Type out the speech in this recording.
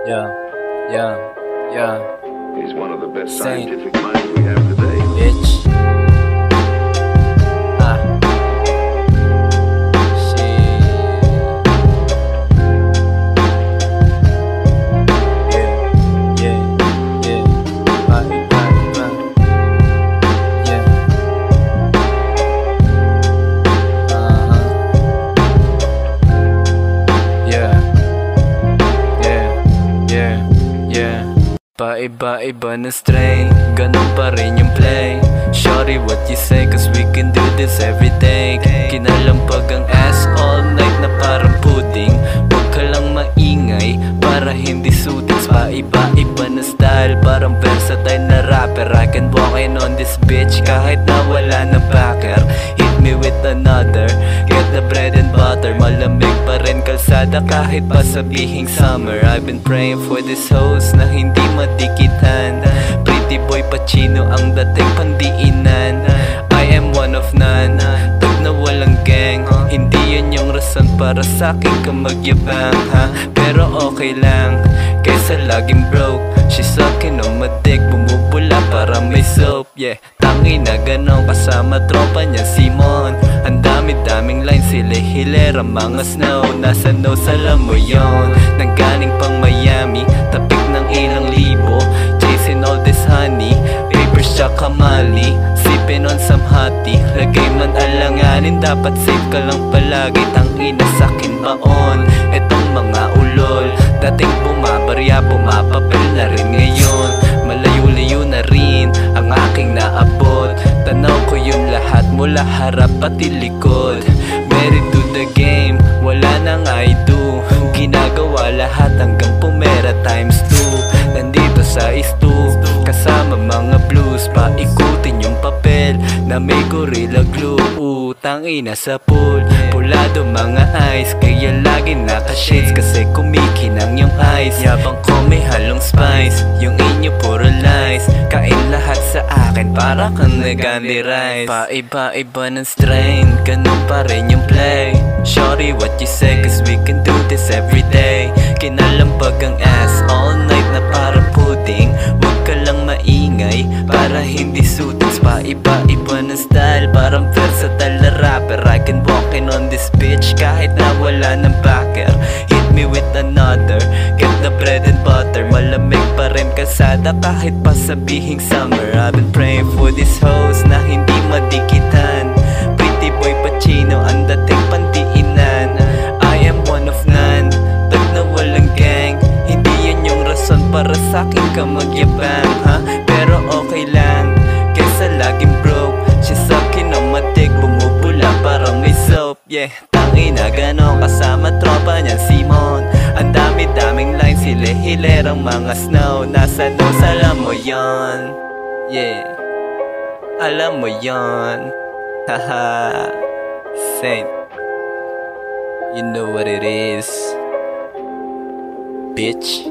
Yeah, yeah, yeah. He's one of the best Saint. scientific minds we have today. Bitch. Ah. Shit. Yeah, yeah, yeah. Bye, bye, bye. Yeah. Yeah. Yeah. Paiba-iba na strain, ganun pa rin yung play. Shorty, what you say, cause we can do this everyday. Kinalampag ang ass all night na parang pudding. Huwag ka lang maingay para hindi suitings. Paiba-iba na style, parang versatile na rapper. I can walk in on this bitch kahit na wala na backer. Hit me with another, get the bread and butter. Malamig pa rin kalsada kahit pa sabihing summer. I've been praying for this host na hindi madikitan. Pretty boy Pacino ang dating pandiinan. I am one of none, tag na walang gang. Hindi yan yung rason para sa'kin ka magyabang, ha? Pero okay lang, kaysa laging broke. She sucking on my dick, bumubula para may soap. Yeah, tangi na ganon kasama tropa niya Simon. Ang dami-daming line, sila hilera, mga snow. Nasa nose, alam mo yon. Nanggaling pang Miami, tapik ng ilang libo. Chasing all this honey, papers tsaka mali. Sipping on some hottie, lagay man alanganin. Dapat safe ka lang palagi, tangina sa'kin baon. Etong mga ulol, dating bumabarya, bumapapel na rin ngayon. Malayo-layo na rin ang aking naabot. Tanaw ko yung lahat mula harap pati likod. Married to the game, wala nang I do. Ginagawa lahat hanggang pumera times 2. Nandito sa istu, kasama mga blues. Paikutin yung papel na may gorilla glue. Tangina sa pool, pulado mga eyes. Kaya lagi naka-shades kasi kumikinang yung eyes. Yabang ko may halong spice, yung inyo puro lies. Kain lahat sa akin para kang nagandi rice. Paiba-iba ng strain, ganun pa rin yung play. Shorty, what you say, cause we can do this everyday. Kinalampag ang ass all night na parang pudding. Huwag ka lang maingay para hindi suitings. Paiba-iba ng style, parang versatile na rapper. I can walk in on this bitch kahit na wala ng backer. Hit me with another, get the bread and butter. Malamig pa rin kalsada kahit pa sabihing summer. I've been praying for this host na hindi madikitan. Pretty boy Pacino ang dating pandiinan. I am one of none, tag na walang gang. Hindi yan yung rason para sa'kin ka magyabang, ha? Pero okay lang, kaysa laging broke. She sucking on my dick, bumubula parang may soap. Yeah, tangi na ganon kasama tropa niya Simon. Ang dami-daming lines, sila hilerang mga snow. Nasa nose, alam mo yon. Yeah, alam mo yon. Haha, Saint, you know what it is, bitch.